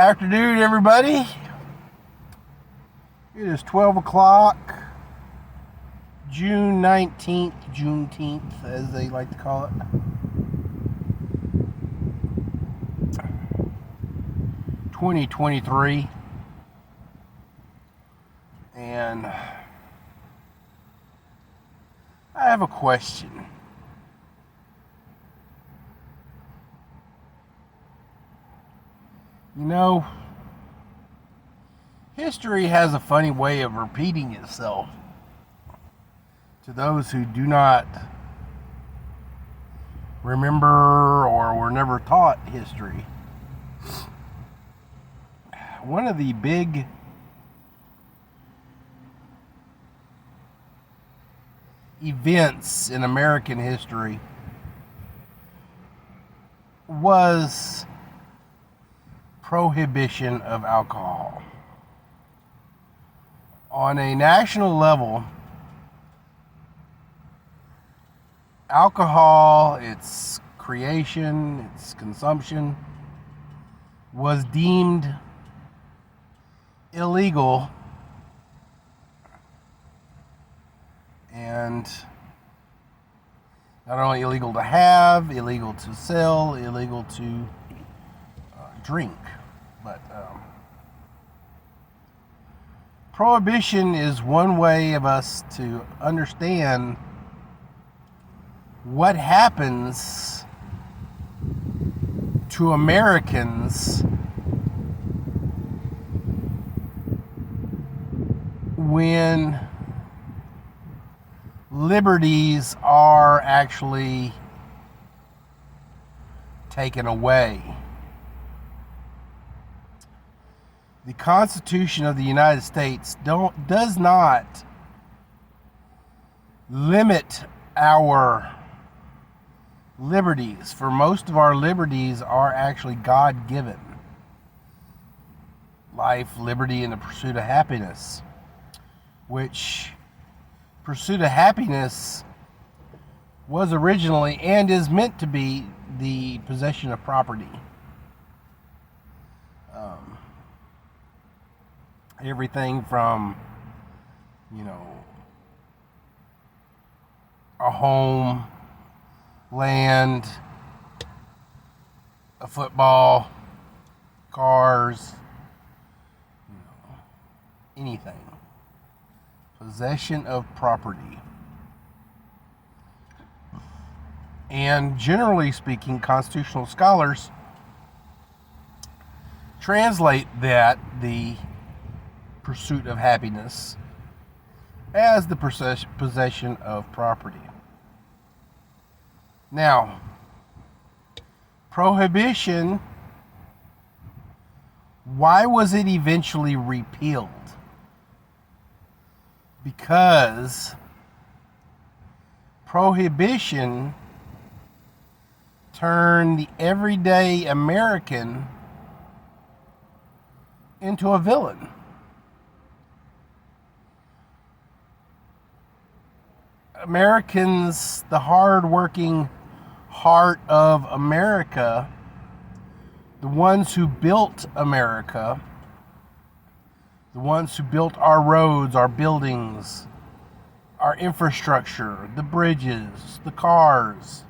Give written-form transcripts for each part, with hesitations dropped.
Afternoon, everybody. It is 12 o'clock, June 19th, Juneteenth, as they like to call it. (2023), and I have a question. You know, history has a funny way of repeating itself. To those who do not remember or were never taught history, one of the big events in American history was prohibition of alcohol. On a national level, alcohol, its creation, its consumption, was deemed illegal and not only illegal to have, illegal to sell, illegal to drink, but prohibition is one way of us to understand what happens to Americans when liberties are actually taken away. The Constitution of the United States does not limit our liberties, for most of our liberties are actually God-given. Life, liberty, and the pursuit of happiness, which pursuit of happiness was originally and is meant to be the possession of property. Everything from, a home, land, a football, cars, anything. Possession of property. And generally speaking, constitutional scholars translate that, the pursuit of happiness, as the possession of property. Now, prohibition, why was it eventually repealed? Because prohibition turned the everyday American into a villain. Americans, the hard-working heart of America, the ones who built America, the ones who built our roads, our buildings, our infrastructure, the bridges, the cars,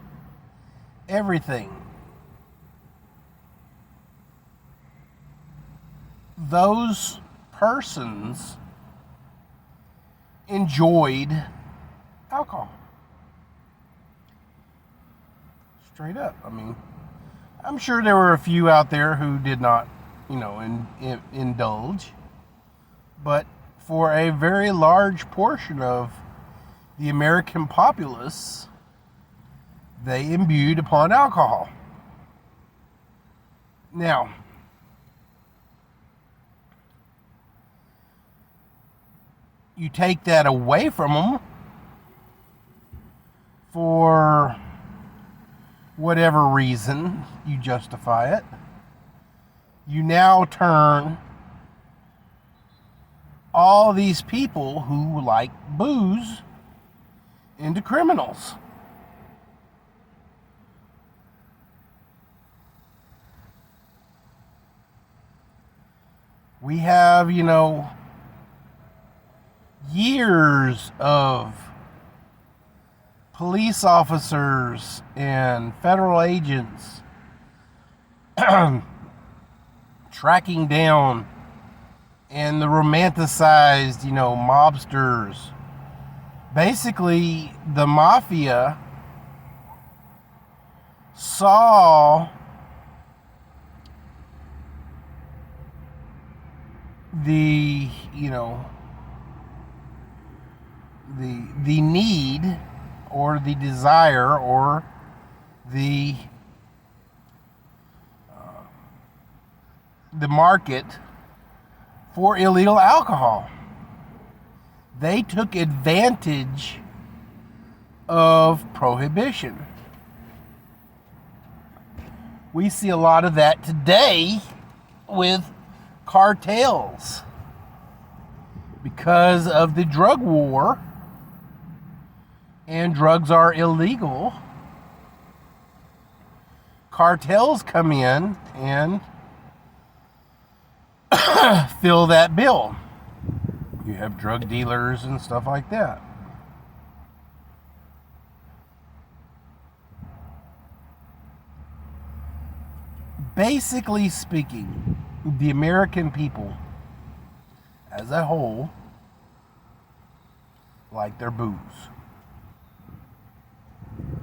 everything. Those persons enjoyed alcohol. Straight up. I mean, I'm sure there were a few out there who did not, indulge. But for a very large portion of the American populace, they imbued upon alcohol. Now, you take that away from them for whatever reason you justify it. You now turn all these people who like booze into criminals. We have, years of police officers and federal agents tracking down and the romanticized, mobsters. Basically, the mafia saw the, the need or the desire or the market for illegal alcohol. They took advantage of prohibition. We see a lot of that today with cartels because of the drug war, and drugs are illegal. Cartels come in and fill that bill. You have drug dealers and stuff like that. Basically speaking, the American people as a whole like their booze.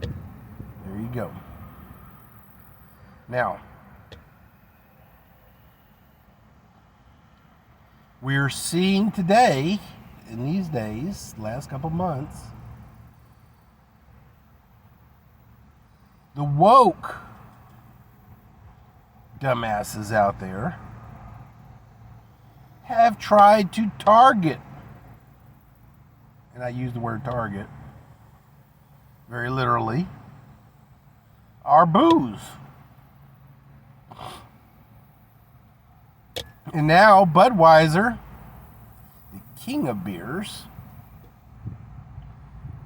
There you go. Now, we're seeing today, in these days, last couple months, the woke dumbasses out there have tried to target, and I use the word target very literally, our booze. And now Budweiser, the king of beers,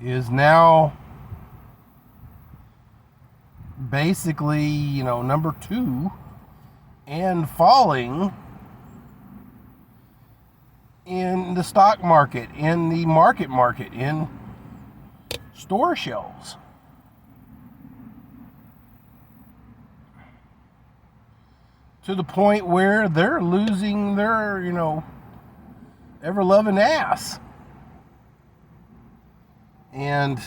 is now basically, number 2 and falling in the stock market, in the market, in store shelves. To the point where they're losing their, ever-loving ass. And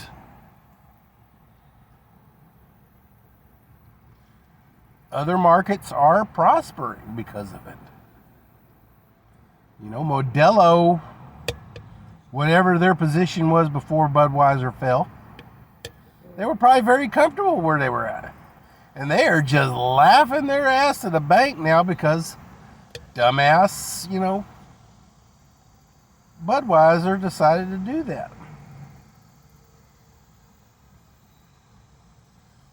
other markets are prospering because of it. Modelo, whatever their position was before Budweiser fell, they were probably very comfortable where they were at. And they are just laughing their ass to the bank now because dumbass, Budweiser decided to do that.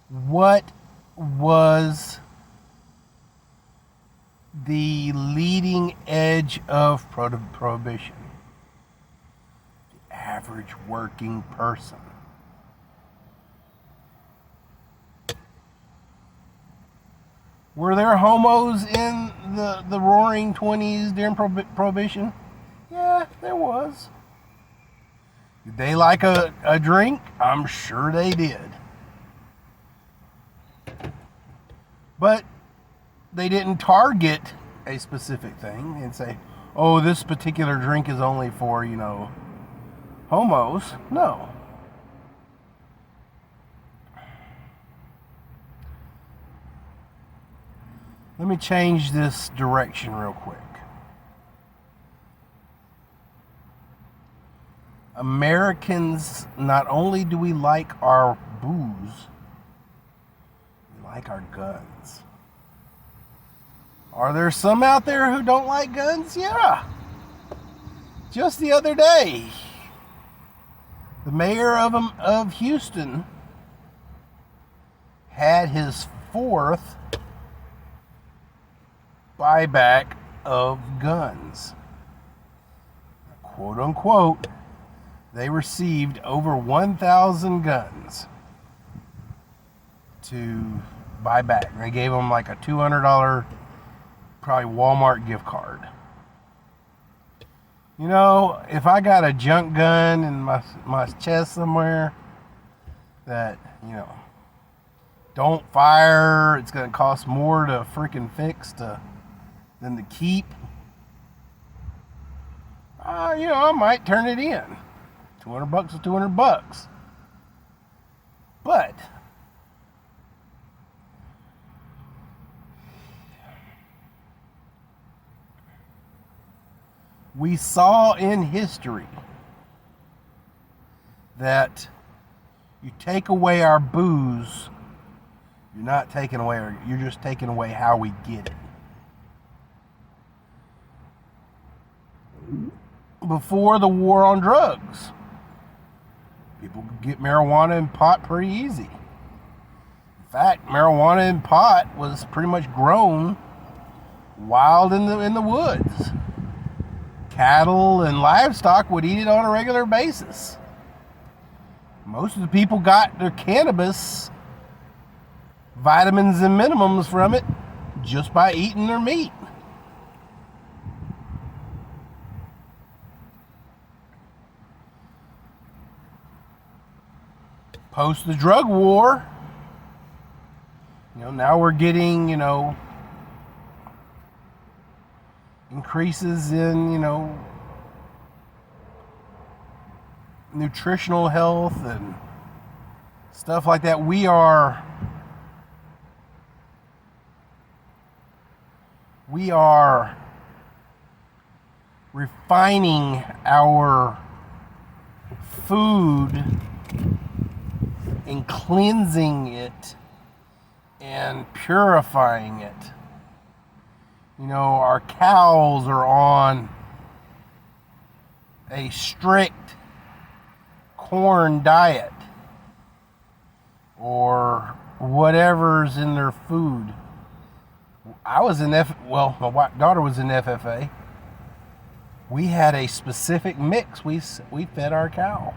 What was the leading edge of prohibition? The average working person. Were there homos in the roaring 20s during Prohibition? Yeah, there was. Did they like a drink? I'm sure they did. But they didn't target a specific thing and say, oh, this particular drink is only for, homos. No. Let me change this direction real quick. Americans, not only do we like our booze, we like our guns. Are there some out there who don't like guns? Yeah. Just the other day, the mayor of Houston had his 4th buyback of guns. Quote unquote, they received over 1,000 guns to buy back. They gave them like a $200 probably Walmart gift card. You know, if I got a junk gun in my chest somewhere that, don't fire, it's going to cost more to freaking fix than to keep, I might turn it in. $200 is $200. But we saw in history that you take away our booze, you're not taking away, you're just taking away how we get it. Before the war on drugs, people could get marijuana and pot pretty easy. In fact, marijuana and pot was pretty much grown wild in the woods. Cattle and livestock would eat it on a regular basis. Most of the people got their cannabis vitamins and minimums from it just by eating their meat. Post the drug war, now we're getting, increases in, nutritional health and stuff like that. We are refining our food and cleansing it and purifying it. Our cows are on a strict corn diet or whatever's in their food. I was in my daughter was in FFA. We had a specific mix we fed our cow.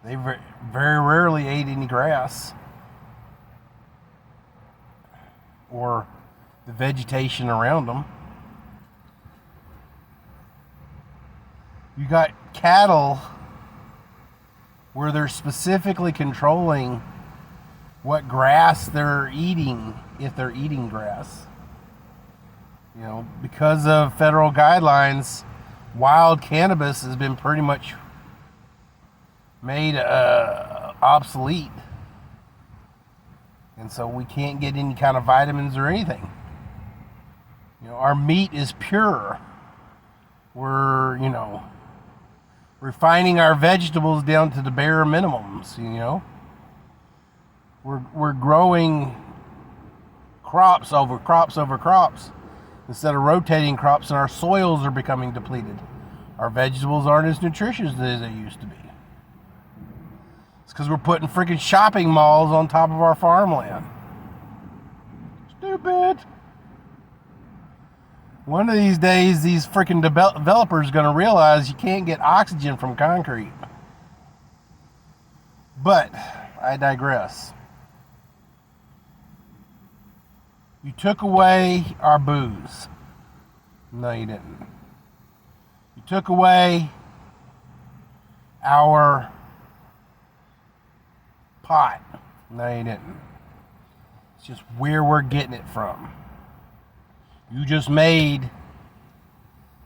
They very rarely ate any grass or the vegetation around them. You got cattle where they're specifically controlling what grass they're eating, if they're eating grass. Because of federal guidelines, wild cannabis has been pretty much made obsolete. And so we can't get any kind of vitamins or anything. Our meat is pure. We're, refining our vegetables down to the bare minimums, We're growing crops over crops over crops instead of rotating crops, and our soils are becoming depleted. Our vegetables aren't as nutritious as they used to be. It's because we're putting freaking shopping malls on top of our farmland. Stupid. One of these days, these freaking developers are going to realize you can't get oxygen from concrete. But I digress. You took away our booze. No, you didn't. You took away our pot. No, you didn't. It's just where we're getting it from. You just made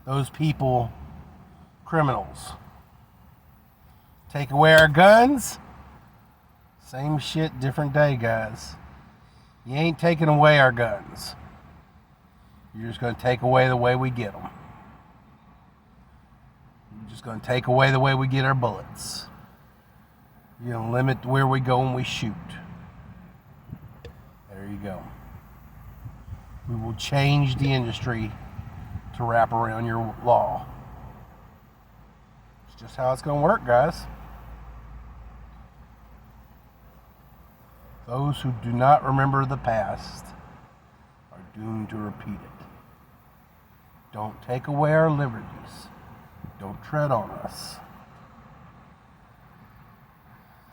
those people criminals. Take away our guns. Same shit, different day, guys. You ain't taking away our guns. You're just going to take away the way we get them. You're just going to take away the way we get our bullets. You're going to limit where we go when we shoot. There you go. We will change the industry to wrap around your law. It's just how it's going to work, guys. Those who do not remember the past are doomed to repeat it. Don't take away our liberties. Don't tread on us.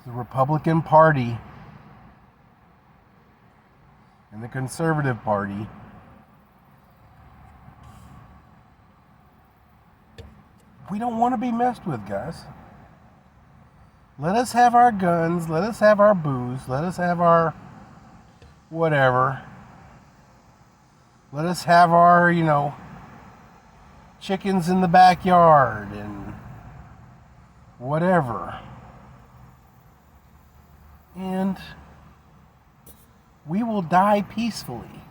The Republican Party and the Conservative Party We don't want to be messed with, guys. Let us have our guns. Let us have our booze. Let us have our whatever. Let us have our, chickens in the backyard and whatever. And we will die peacefully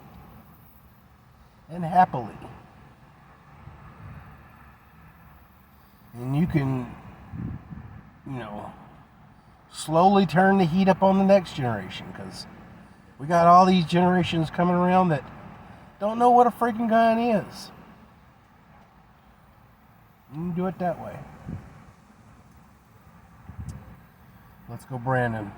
and happily. And you can, slowly turn the heat up on the next generation, because we got all these generations coming around that don't know what a freaking gun is. You can do it that way. Let's go, Brandon.